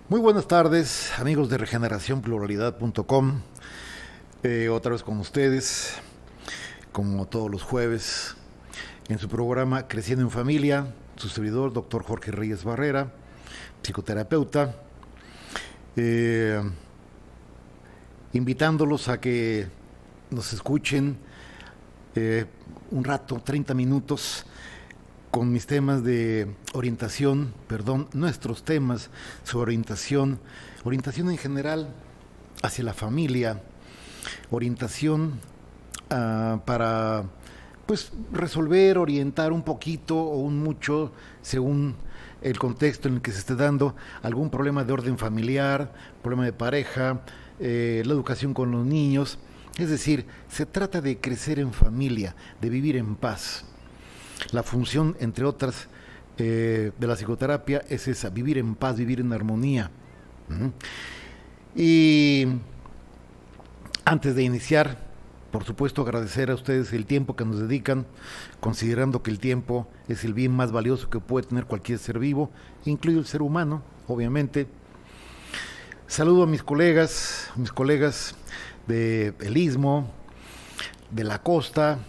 Muy buenas tardes, amigos de regeneracionpluralidad.com. Otra vez con ustedes, como todos los jueves, en su programa Creciendo en Familia, su servidor, doctor Jorge Reyes Barrera, psicoterapeuta, invitándolos a que nos escuchen un rato, 30 minutos, con mis temas de orientación, nuestros temas sobre orientación en general hacia la familia, orientación para pues resolver, orientar un poquito o un mucho según el contexto en el que se esté dando algún problema de orden familiar, problema de pareja, la educación con los niños. Es decir, se trata de crecer en familia, de vivir en paz. La función, entre otras, de la psicoterapia es esa, vivir en paz, vivir en armonía. Y antes de iniciar, por supuesto, agradecer a ustedes el tiempo que nos dedican, considerando que el tiempo es el bien más valioso que puede tener cualquier ser vivo, incluido el ser humano, obviamente. Saludo a mis colegas del Istmo, de la costa,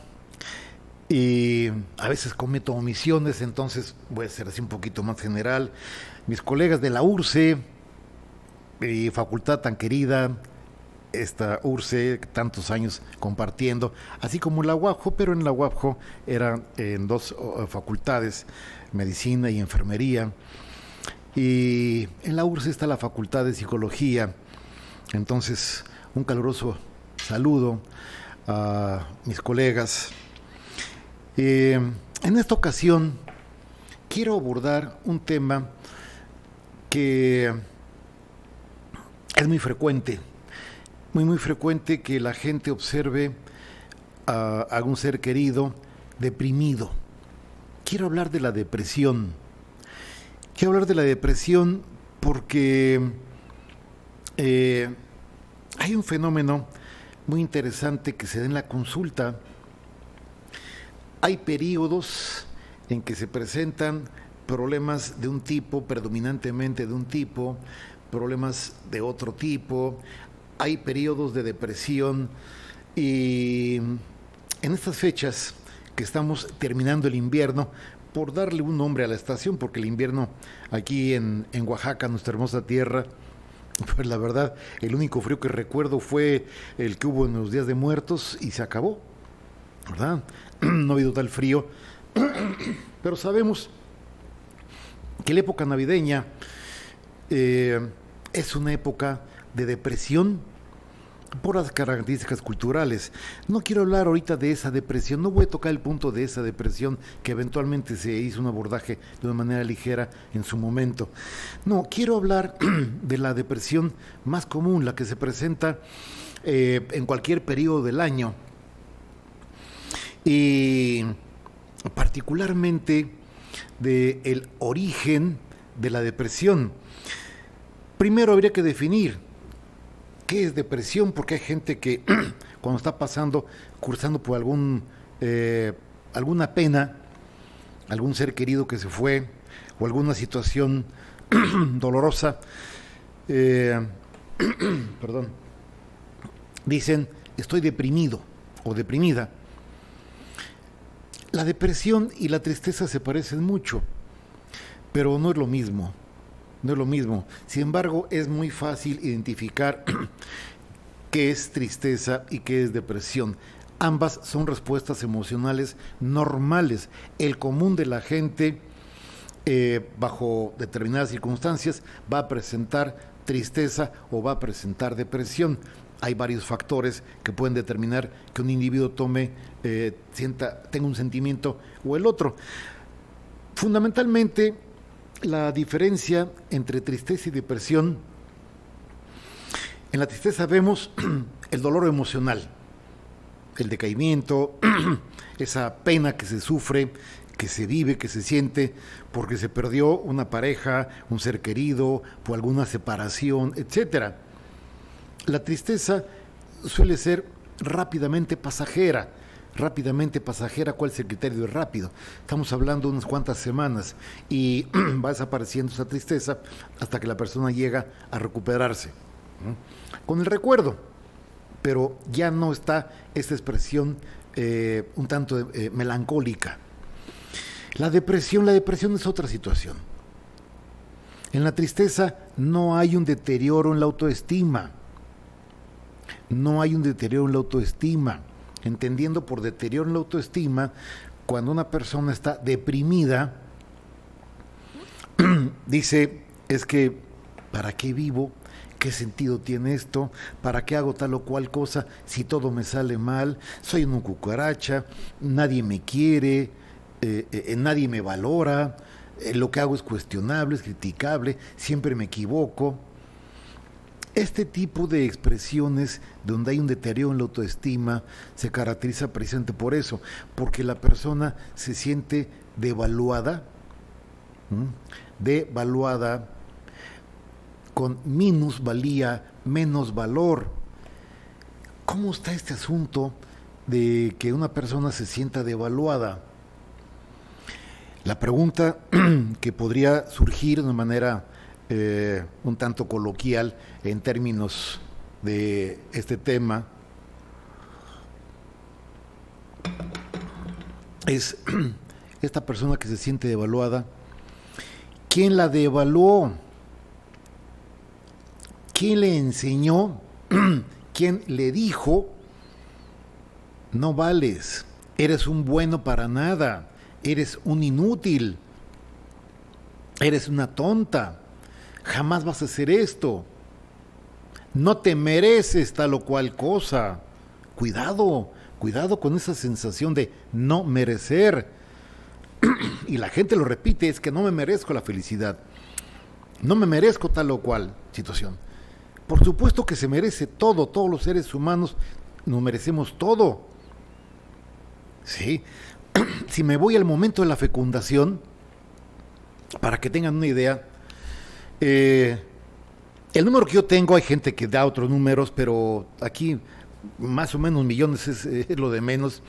y a veces cometo omisiones, entonces voy a ser así un poquito más general. Mis colegas de la URCE, mi facultad tan querida, esta URCE, tantos años compartiendo, así como la UAPJO, pero en la UAPJO eran en dos facultades, medicina y enfermería, y en la URCE está la facultad de psicología. Entonces, un caluroso saludo a mis colegas. En esta ocasión quiero abordar un tema que es muy frecuente, muy frecuente que la gente observe a algún ser querido deprimido. Quiero hablar de la depresión. Quiero hablar de la depresión porque hay un fenómeno muy interesante que se da en la consulta. Hay periodos en que se presentan problemas de un tipo, predominantemente de un tipo, problemas de otro tipo. Hay periodos de depresión y en estas fechas que estamos terminando el invierno, por darle un nombre a la estación, porque el invierno aquí en Oaxaca, nuestra hermosa tierra, pues la verdad, el único frío que recuerdo fue el que hubo en los días de Muertos y se acabó, ¿verdad? No ha habido tal frío, pero sabemos que la época navideña es una época de depresión por las características culturales. No quiero hablar ahorita de esa depresión, no voy a tocar el punto de esa depresión que eventualmente se hizo un abordaje de una manera ligera en su momento. No, quiero hablar de la depresión más común, la que se presenta en cualquier periodo del año, y particularmente del origen de la depresión. Primero habría que definir qué es depresión, porque hay gente que cuando está cursando por alguna pena, algún ser querido que se fue, o alguna situación dolorosa, perdón, dicen, estoy deprimido o deprimida. La depresión y la tristeza se parecen mucho, pero no es lo mismo. No es lo mismo. Sin embargo, es muy fácil identificar qué es tristeza y qué es depresión. Ambas son respuestas emocionales normales. El común de la gente, bajo determinadas circunstancias, va a presentar tristeza o va a presentar depresión. Hay varios factores que pueden determinar que un individuo tenga un sentimiento o el otro. Fundamentalmente, la diferencia entre tristeza y depresión: en la tristeza vemos el dolor emocional, el decaimiento, esa pena que se sufre, que se vive, que se siente porque se perdió una pareja, un ser querido, por alguna separación, etcétera. La tristeza suele ser rápidamente pasajera, rápidamente pasajera. ¿Cuál es el criterio de rápido? Estamos hablando de unas cuantas semanas y va desapareciendo esa tristeza hasta que la persona llega a recuperarse, ¿no? Con el recuerdo, pero ya no está esta expresión un tanto melancólica. La depresión es otra situación. En la tristeza no hay un deterioro en la autoestima. No hay un deterioro en la autoestima. Entendiendo por deterioro en la autoestima, cuando una persona está deprimida, dice, es que, ¿para qué vivo? ¿Qué sentido tiene esto? ¿Para qué hago tal o cual cosa si todo me sale mal? Soy una cucaracha, nadie me quiere, nadie me valora, lo que hago es cuestionable, es criticable, siempre me equivoco. Este tipo de expresiones donde hay un deterioro en la autoestima se caracteriza precisamente por eso, porque la persona se siente devaluada, devaluada, con minusvalía, menos valor. ¿Cómo está este asunto de que una persona se sienta devaluada? La pregunta que podría surgir de una manera un tanto coloquial en términos de este tema es esta persona que se siente devaluada, ¿quién la devaluó? ¿Quién le enseñó? ¿Quién le dijo? No vales, eres un bueno para nada, eres un inútil, eres una tonta, jamás vas a hacer esto, no te mereces tal o cual cosa. Cuidado, cuidado con esa sensación de no merecer. Y la gente lo repite, es que no me merezco la felicidad, no me merezco tal o cual situación. Por supuesto que se merece todo, todos los seres humanos nos merecemos todo. ¿Sí? Si me voy al momento de la fecundación, para que tengan una idea, el número que yo tengo, hay gente que da otros números, pero aquí más o menos millones es lo de menos.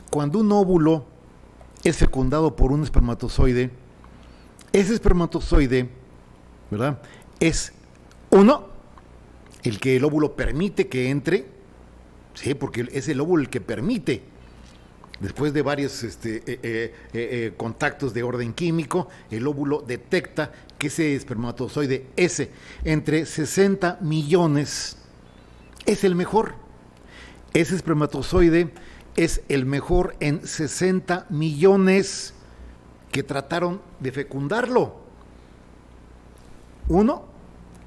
Cuando un óvulo es fecundado por un espermatozoide, ese espermatozoide, ¿verdad?, es uno, el que el óvulo permite que entre, ¿sí?, porque es el óvulo el que permite, después de varios contactos de orden químico, el óvulo detecta que ese espermatozoide, ese, entre 60 millones, es el mejor. Ese espermatozoide es el mejor en 60 millones que trataron de fecundarlo. Uno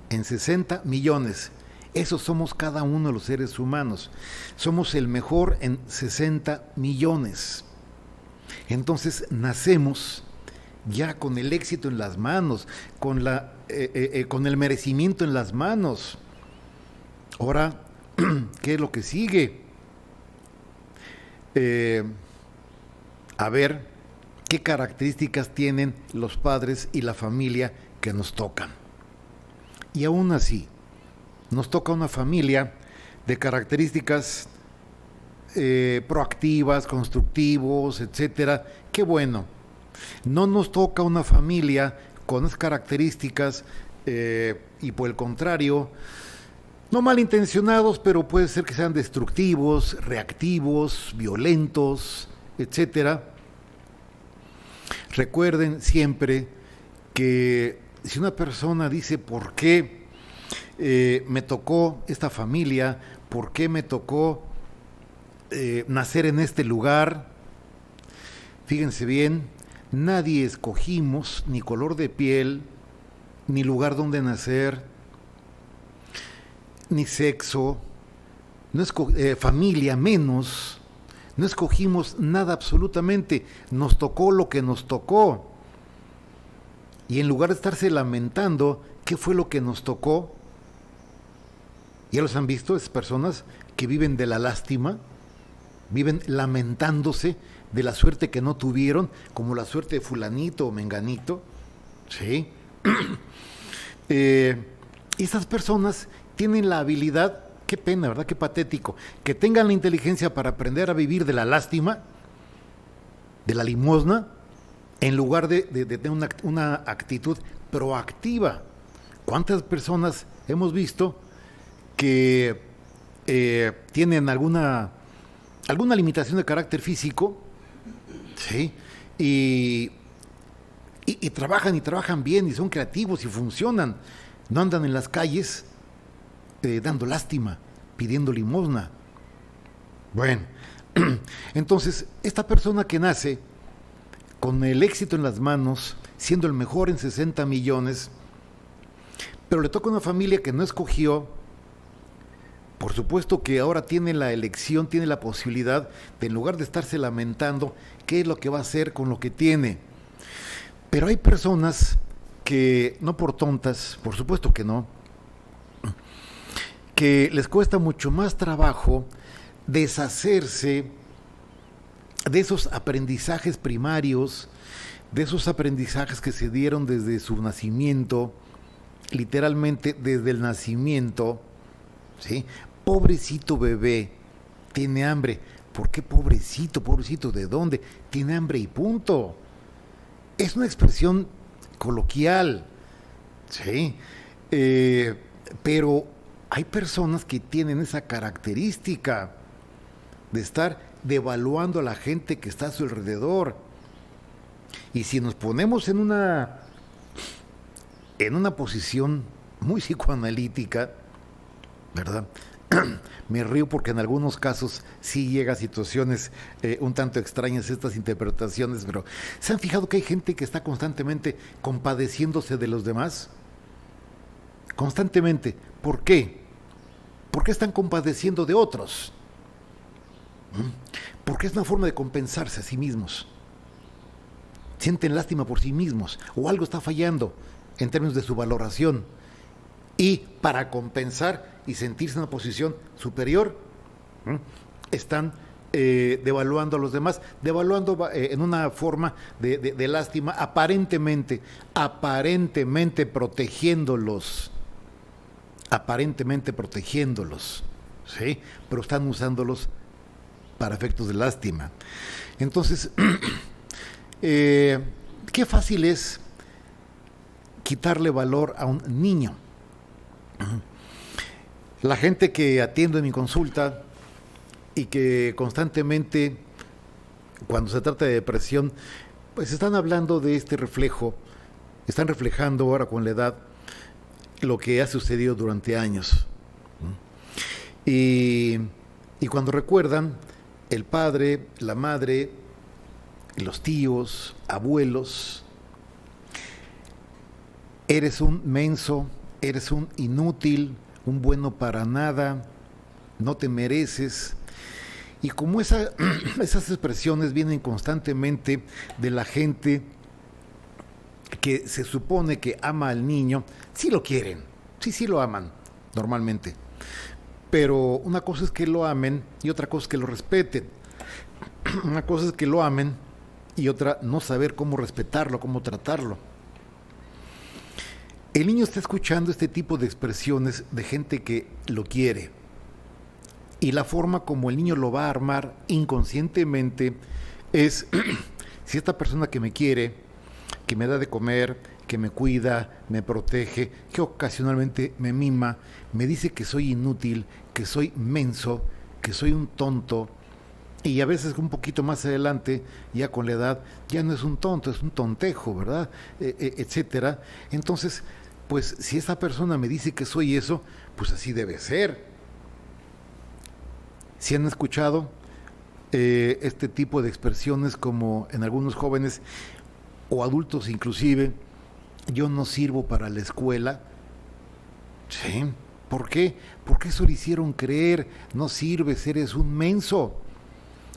en 60 millones. Esos somos cada uno de los seres humanos. Somos el mejor en 60 millones. Entonces nacemos ya con el éxito en las manos, con el merecimiento en las manos. Ahora, ¿qué es lo que sigue? A ver, ¿qué características tienen los padres y la familia que nos tocan? Y aún así, nos toca una familia de características proactivas, constructivos, etcétera. Qué bueno. No nos toca una familia con esas características y por el contrario, no malintencionados, pero puede ser que sean destructivos, reactivos, violentos, etcétera. Recuerden siempre que si una persona dice ¿por qué me tocó esta familia? ¿Por qué me tocó nacer en este lugar? Fíjense bien, nadie escogimos ni color de piel, ni lugar donde nacer, ni sexo, no familia menos, no escogimos nada absolutamente, nos tocó lo que nos tocó. Y en lugar de estarse lamentando qué fue lo que nos tocó, ¿ya los han visto? Esas personas que viven de la lástima, viven lamentándose de la suerte que no tuvieron, como la suerte de fulanito o menganito, ¿sí? Estas personas tienen la habilidad Qué pena, ¿verdad? Qué patético. Que tengan la inteligencia para aprender a vivir de la lástima, de la limosna, en lugar de tener una actitud proactiva. ¿Cuántas personas hemos visto que tienen alguna limitación de carácter físico, ¿sí? Y trabajan bien y son creativos y funcionan? No andan en las calles dando lástima, pidiendo limosna. Bueno, entonces, esta persona que nace con el éxito en las manos, siendo el mejor en 60 millones, pero le toca una familia que no escogió, por supuesto que ahora tiene la elección, tiene la posibilidad de, en lugar de estarse lamentando, qué es lo que va a hacer con lo que tiene. Pero hay personas que, no por tontas, por supuesto que no, que les cuesta mucho más trabajo deshacerse de esos aprendizajes primarios, de esos aprendizajes que se dieron desde su nacimiento, literalmente desde el nacimiento, ¿sí? Pobrecito bebé, tiene hambre. ¿Por qué pobrecito? Pobrecito, ¿de dónde? Tiene hambre y punto. Es una expresión coloquial, ¿sí? Pero hay personas que tienen esa característica de estar devaluando a la gente que está a su alrededor. Y si nos ponemos en una posición muy psicoanalítica, ¿verdad? Me río porque en algunos casos sí llega a situaciones un tanto extrañas estas interpretaciones, pero ¿se han fijado que hay gente que está constantemente compadeciéndose de los demás? Constantemente. ¿Por qué? ¿Por qué están compadeciendo de otros? Porque es una forma de compensarse a sí mismos. Sienten lástima por sí mismos, o algo está fallando en términos de su valoración. Y para compensar y sentirse en una posición superior, están devaluando a los demás, devaluando en una forma de lástima, aparentemente protegiéndolos, ¿sí? Pero están usándolos para efectos de lástima. Entonces, qué fácil es quitarle valor a un niño. La gente que atiendo en mi consulta y que constantemente, cuando se trata de depresión, pues están hablando de este reflejo, están reflejando ahora con la edad lo que ha sucedido durante años. Y cuando recuerdan, el padre, la madre, los tíos, abuelos, eres un menso, eres un inútil, un bueno para nada, no te mereces. Y como esas expresiones vienen constantemente de la gente que se supone que ama al niño, sí lo quieren, sí lo aman, normalmente. Pero una cosa es que lo amen y otra cosa es que lo respeten. Una cosa es que lo amen y otra no saber cómo respetarlo, cómo tratarlo. El niño está escuchando este tipo de expresiones de gente que lo quiere. Y la forma como el niño lo va a armar inconscientemente es, si esta persona que me quiere, que me da de comer, que me cuida, me protege, que ocasionalmente me mima, me dice que soy inútil, que soy menso, que soy un tonto, y a veces un poquito más adelante, ya con la edad, ya no es un tonto, es un tontejo, ¿verdad? Etcétera. Entonces, pues si esa persona me dice que soy eso, pues así debe ser. Si han escuchado este tipo de expresiones como en algunos jóvenes o adultos inclusive, yo no sirvo para la escuela. ¿Sí? ¿Por qué? Porque eso le hicieron creer, no sirves, eres un menso.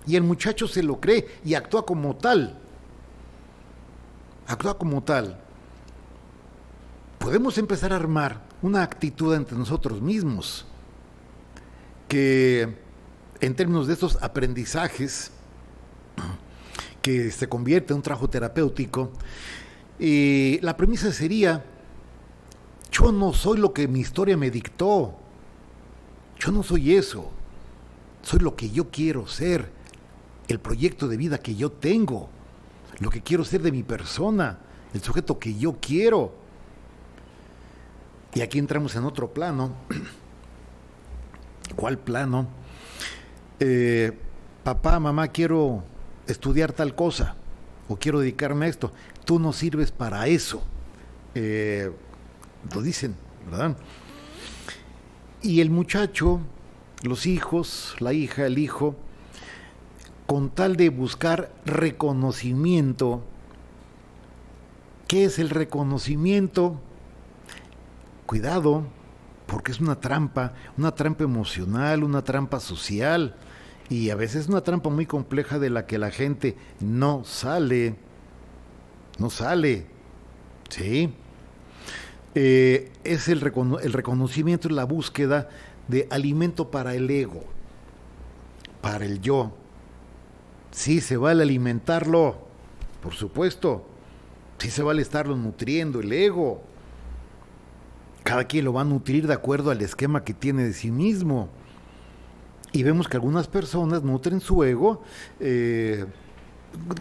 Y el muchacho se lo cree y actúa como tal. Actúa como tal. Podemos empezar a armar una actitud entre nosotros mismos que, en términos de estos aprendizajes, que se convierte en un trabajo terapéutico, y la premisa sería: yo no soy lo que mi historia me dictó, Yo no soy eso. Soy lo que yo quiero ser, el proyecto de vida que yo tengo, lo que quiero ser de mi persona, el sujeto que yo quiero. Y aquí entramos en otro plano. ¿Cuál plano? Papá, mamá, quiero estudiar tal cosa o quiero dedicarme a esto. Tú no sirves para eso. Lo dicen, ¿verdad? Y el muchacho, los hijos, la hija, el hijo, con tal de buscar reconocimiento. ¿Qué es el reconocimiento? Cuidado, porque es una trampa emocional, una trampa social, y a veces una trampa muy compleja de la que la gente no sale, ¿sí? Es el reconocimiento, es la búsqueda de alimento para el ego, para el yo. Sí, se vale alimentarlo, por supuesto, sí se vale estarlo nutriendo, el ego. Cada quien lo va a nutrir de acuerdo al esquema que tiene de sí mismo. Y vemos que algunas personas nutren su ego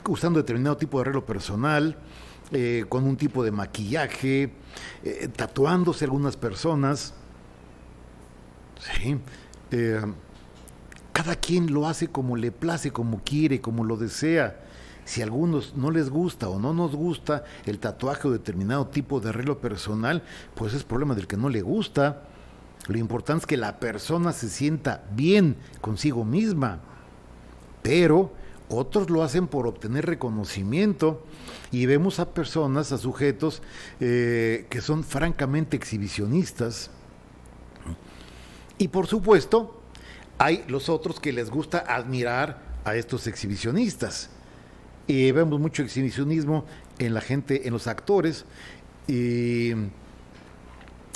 usando determinado tipo de arreglo personal, con un tipo de maquillaje, tatuándose algunas personas. Sí. Cada quien lo hace como le place, como quiere, como lo desea. Si a algunos no les gusta o no nos gusta el tatuaje o determinado tipo de arreglo personal, pues es problema del que no le gusta. Lo importante es que la persona se sienta bien consigo misma. Pero otros lo hacen por obtener reconocimiento y vemos a personas, a sujetos que son francamente exhibicionistas. Y por supuesto, hay los otros que les gusta admirar a estos exhibicionistas. Y vemos mucho exhibicionismo en la gente, en los actores. Y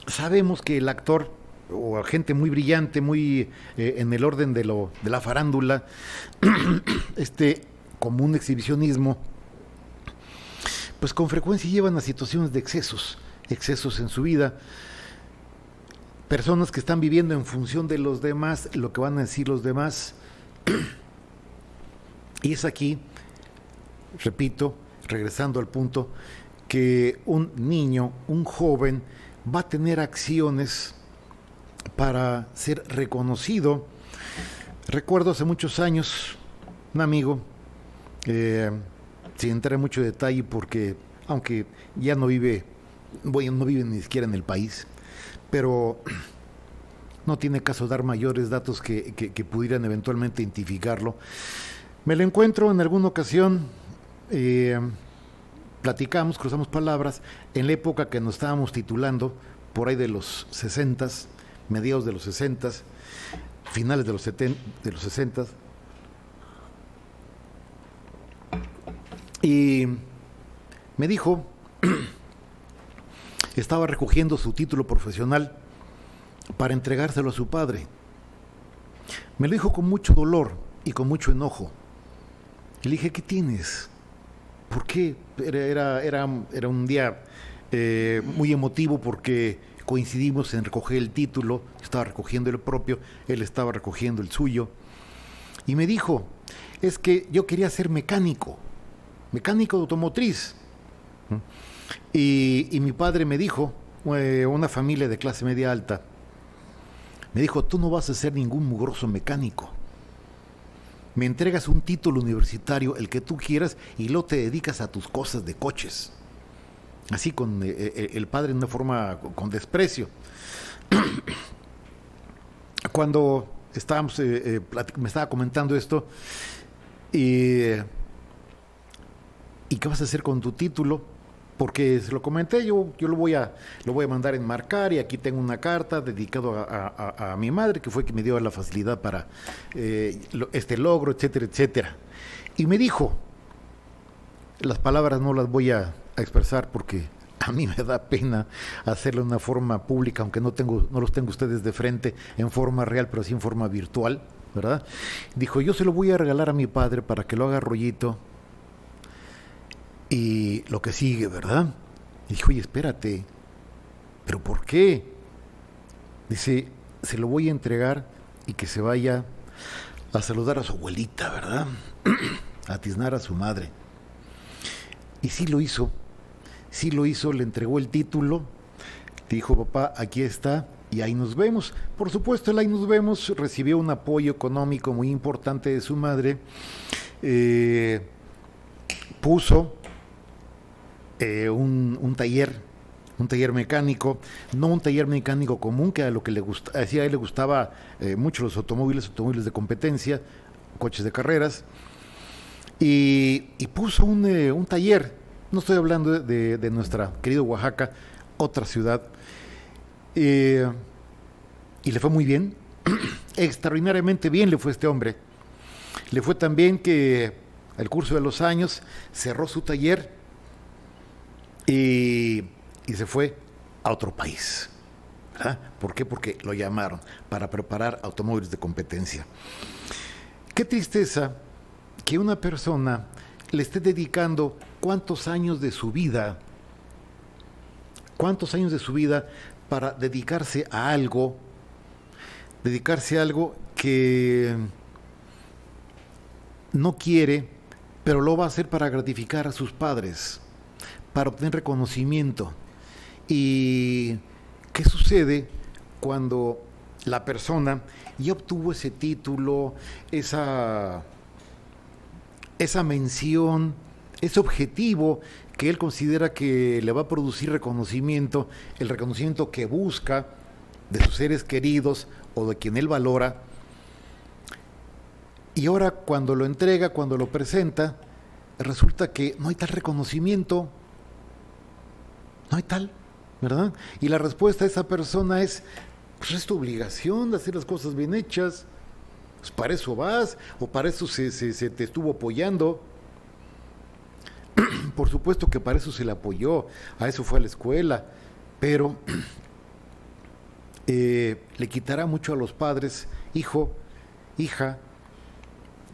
sabemos que el actor, o gente muy brillante, muy en el orden de la farándula, como un exhibicionismo, pues con frecuencia llevan a situaciones de excesos en su vida. Personas que están viviendo en función de los demás, lo que van a decir los demás. Y es aquí, repito, regresando al punto, que un niño, un joven, va a tener acciones para ser reconocido. Recuerdo hace muchos años, un amigo, sin entrar en mucho detalle, porque aunque ya no vive ni siquiera en el país, pero no tiene caso dar mayores datos que pudieran eventualmente identificarlo. Me lo encuentro en alguna ocasión, platicamos, cruzamos palabras, en la época que nos estábamos titulando, por ahí de los 60s, mediados de los 60s, finales de los 60s. Y me dijo, estaba recogiendo su título profesional para entregárselo a su padre. Me lo dijo con mucho dolor y con mucho enojo. Y le dije, ¿qué tienes? ¿Por qué? Era un día muy emotivo porque coincidimos en recoger el título. Yo estaba recogiendo el propio, él estaba recogiendo el suyo. Y me dijo, es que yo quería ser mecánico automotriz. Y mi padre me dijo, una familia de clase media alta, me dijo, tú no vas a ser ningún mugroso mecánico. Me entregas un título universitario, el que tú quieras, y luego te dedicas a tus cosas de coches. Así con el padre de una forma con desprecio. Cuando estábamos, me estaba comentando esto, ¿y qué vas a hacer con tu título? Porque se lo comenté, yo lo voy a mandar a enmarcar, y aquí tengo una carta dedicada a mi madre, que fue quien me dio la facilidad para este logro, etcétera, etcétera. Y me dijo, las palabras no las voy a expresar porque a mí me da pena hacerlo de una forma pública, aunque no los tengo ustedes de frente en forma real, pero sí en forma virtual, ¿verdad? Dijo, yo se lo voy a regalar a mi padre para que lo haga rollito. Y lo que sigue, ¿verdad? Y dijo, oye, espérate, ¿pero por qué? Dice, se lo voy a entregar y que se vaya a saludar a su abuelita, ¿verdad? A tiznar a su madre. Y sí lo hizo, le entregó el título, dijo: papá, aquí está, y ahí nos vemos. Por supuesto, el ahí nos vemos recibió un apoyo económico muy importante de su madre. Puso un taller mecánico, no un taller mecánico común, que a lo que le gusta, a él le gustaba mucho los automóviles de competencia, coches de carreras, y puso un taller. No estoy hablando de nuestra querida Oaxaca, otra ciudad, y le fue muy bien, extraordinariamente bien le fue a este hombre. Le fue tan bien que al curso de los años cerró su taller y se fue a otro país. ¿Verdad? ¿Por qué? Porque lo llamaron para preparar automóviles de competencia. Qué tristeza que una persona le esté dedicando cuántos años de su vida para dedicarse a algo que no quiere, pero lo va a hacer para gratificar a sus padres, para obtener reconocimiento. ¿Y qué sucede cuando la persona ya obtuvo ese título, esa mención, ese objetivo que él considera que le va a producir reconocimiento, el reconocimiento que busca de sus seres queridos o de quien él valora? Y ahora cuando lo entrega, cuando lo presenta, resulta que no hay tal reconocimiento, no hay tal, ¿verdad? Y la respuesta de esa persona es: pues es tu obligación de hacer las cosas bien hechas, pues para eso vas, o para eso se te estuvo apoyando. Por supuesto que para eso se le apoyó, a eso fue a la escuela, pero le quitará mucho a los padres: hijo, hija,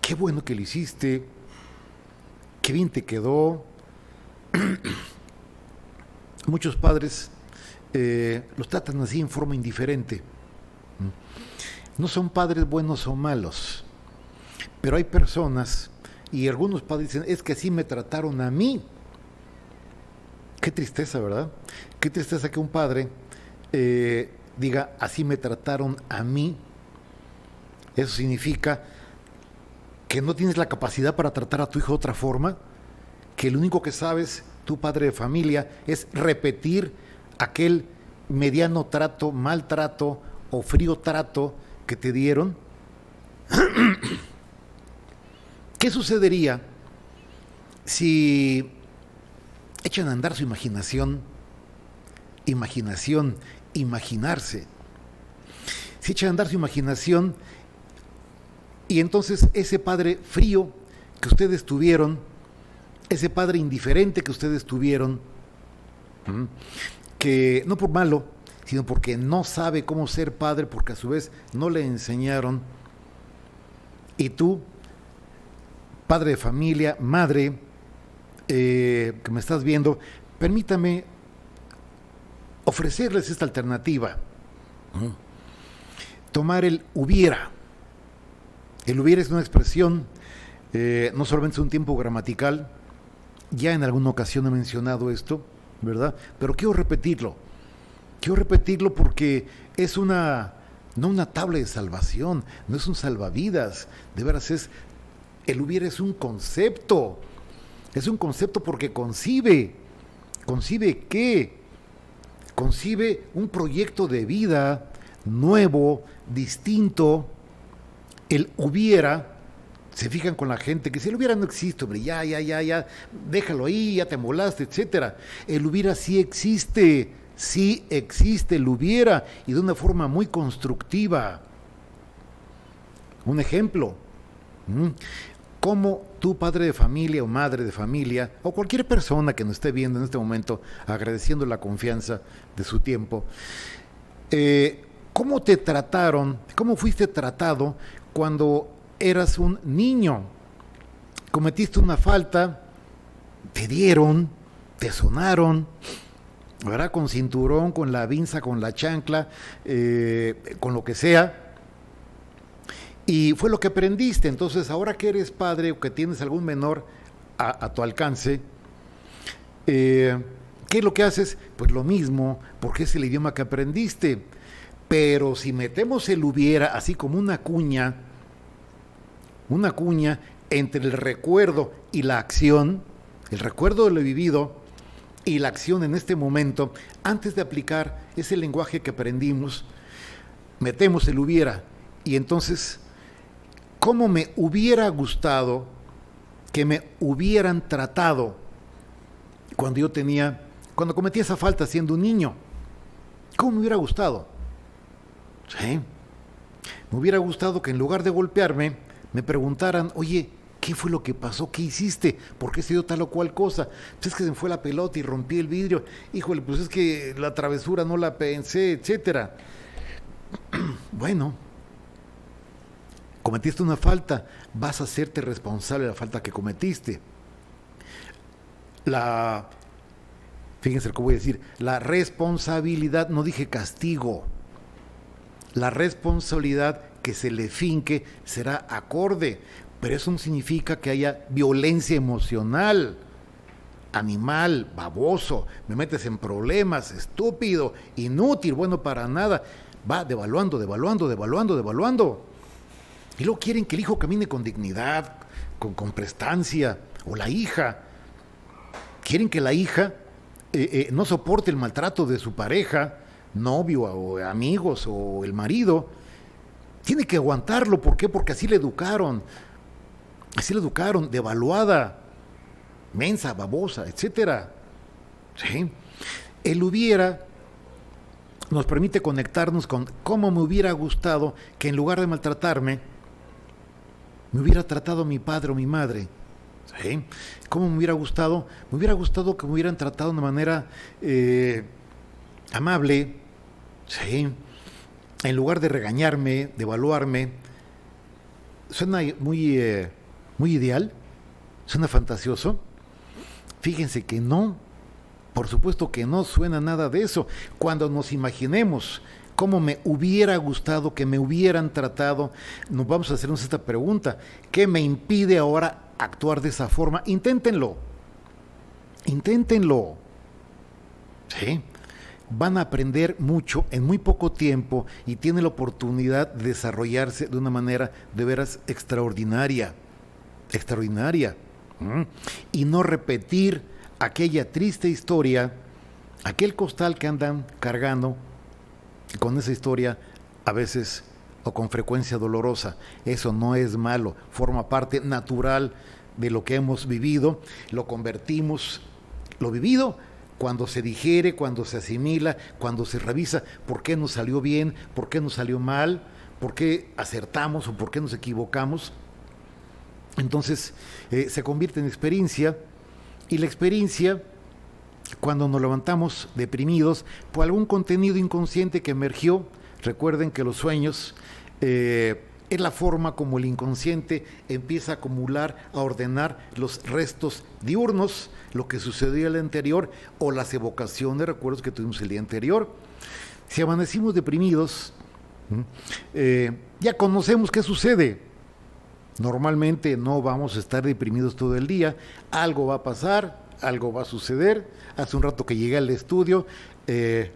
qué bueno que lo hiciste, qué bien te quedó. Muchos padres los tratan así en forma indiferente. No son padres buenos o malos, pero hay personas, y algunos padres dicen: es que así me trataron a mí. Qué tristeza, ¿verdad? Qué tristeza que un padre diga: así me trataron a mí. Eso significa que no tienes la capacidad para tratar a tu hijo de otra forma, que lo único que sabes, tu padre de familia, es repetir aquel mediano trato, maltrato o frío trato que te dieron. ¿Qué sucedería si echan a andar su imaginarse? Si echan a andar su imaginación, y entonces ese padre frío que ustedes tuvieron, ese padre indiferente que ustedes tuvieron, que no por malo, sino porque no sabe cómo ser padre, porque a su vez no le enseñaron, y tú, padre de familia, madre, que me estás viendo, permítame ofrecerles esta alternativa. Tomar el hubiera. El hubiera es una expresión, no solamente es un tiempo gramatical, ya en alguna ocasión he mencionado esto, ¿verdad? Pero quiero repetirlo porque es no una tabla de salvación, no es un salvavidas, de veras el hubiera es un concepto porque concibe ¿qué? Concibe un proyecto de vida nuevo, distinto. El hubiera, se fijan con la gente que si el hubiera no existe, hombre, ya, déjalo ahí, ya te molaste, etcétera. El hubiera sí existe el hubiera, y de una forma muy constructiva. Un ejemplo, como tu padre de familia o madre de familia, o cualquier persona que nos esté viendo en este momento, agradeciendo la confianza de su tiempo, ¿cómo te trataron, cómo fuiste tratado cuando eras un niño? Cometiste una falta, te dieron, te sonaron, ¿verdad? Con cinturón, con la vinza, con la chancla, con lo que sea. Y fue lo que aprendiste. Entonces, ahora que eres padre o que tienes algún menor a tu alcance, ¿qué es lo que haces? Pues lo mismo, porque es el idioma que aprendiste. Pero si metemos el hubiera, así como una cuña entre el recuerdo y la acción, el recuerdo de lo vivido y la acción en este momento, antes de aplicar ese lenguaje que aprendimos, metemos el hubiera. Y entonces, ¿cómo me hubiera gustado que me hubieran tratado cuando cometí esa falta siendo un niño? ¿Cómo me hubiera gustado? ¿Sí? Me hubiera gustado que en lugar de golpearme, me preguntaran, oye, ¿qué fue lo que pasó? ¿Qué hiciste? ¿Por qué se dio tal o cual cosa? Pues es que se me fue la pelota y rompí el vidrio. Híjole, pues es que la travesura no la pensé, etcétera. Bueno, cometiste una falta, vas a hacerte responsable de la falta que cometiste. Fíjense lo que voy a decir, la responsabilidad, no dije castigo, la responsabilidad que se le finque será acorde, pero eso no significa que haya violencia emocional. Animal, baboso, me metes en problemas, estúpido, inútil, bueno para nada. Va devaluando. Y luego quieren que el hijo camine con dignidad, con prestancia, o la hija. Quieren que la hija no soporte el maltrato de su pareja, novio o amigos o el marido. Tiene que aguantarlo. ¿Por qué? Porque así le educaron, devaluada, mensa, babosa, etcétera. ¿Sí? El hubiera nos permite conectarnos con cómo me hubiera gustado que en lugar de maltratarme, me hubiera tratado mi padre o mi madre. ¿Sí? ¿Cómo me hubiera gustado? Me hubiera gustado que me hubieran tratado de una manera amable, ¿sí? En lugar de regañarme, de evaluarme. Suena muy ideal, suena fantasioso. Fíjense que no, por supuesto que no suena nada de eso. Cuando nos imaginemos cómo me hubiera gustado que me hubieran tratado, nos vamos a hacernos esta pregunta: ¿qué me impide ahora actuar de esa forma? Inténtenlo. ¿Sí? Van a aprender mucho en muy poco tiempo y tienen la oportunidad de desarrollarse de una manera de veras extraordinaria. Y no repetir aquella triste historia, aquel costal que andan cargando con esa historia, a veces o con frecuencia dolorosa. Eso no es malo, forma parte natural de lo que hemos vivido. Lo convertimos, lo vivido, cuando se digiere, cuando se asimila, cuando se revisa por qué nos salió bien, por qué nos salió mal, por qué acertamos o por qué nos equivocamos. Entonces se convierte en experiencia, y la experiencia, cuando nos levantamos deprimidos por algún contenido inconsciente que emergió. Recuerden que los sueños es la forma como el inconsciente empieza a acumular, a ordenar los restos diurnos, lo que sucedió el día anterior o las evocaciones, recuerdos que tuvimos el día anterior. Si amanecimos deprimidos, ya conocemos qué sucede. Normalmente no vamos a estar deprimidos todo el día, algo va a pasar, algo va a suceder. Hace un rato que llegué al estudio,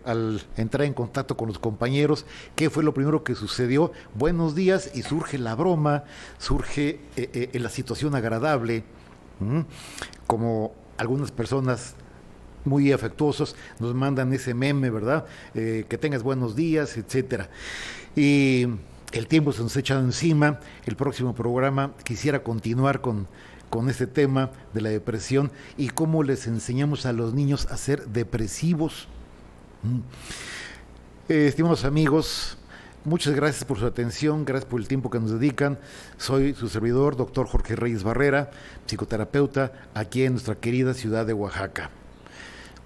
al entrar en contacto con los compañeros, ¿qué fue lo primero que sucedió? Buenos días, y surge la broma, surge la situación agradable, como algunas personas muy afectuosos nos mandan ese meme, ¿verdad? Que tengas buenos días, etcétera. Y el tiempo se nos ha echado encima. El próximo programa quisiera continuar con este tema de la depresión y cómo les enseñamos a los niños a ser depresivos. Estimados amigos, muchas gracias por su atención, gracias por el tiempo que nos dedican. Soy su servidor, doctor Jorge Reyes Barrera, psicoterapeuta aquí en nuestra querida ciudad de Oaxaca.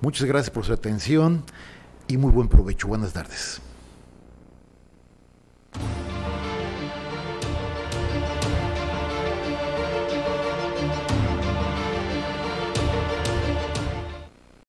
Muchas gracias por su atención y muy buen provecho. Buenas tardes.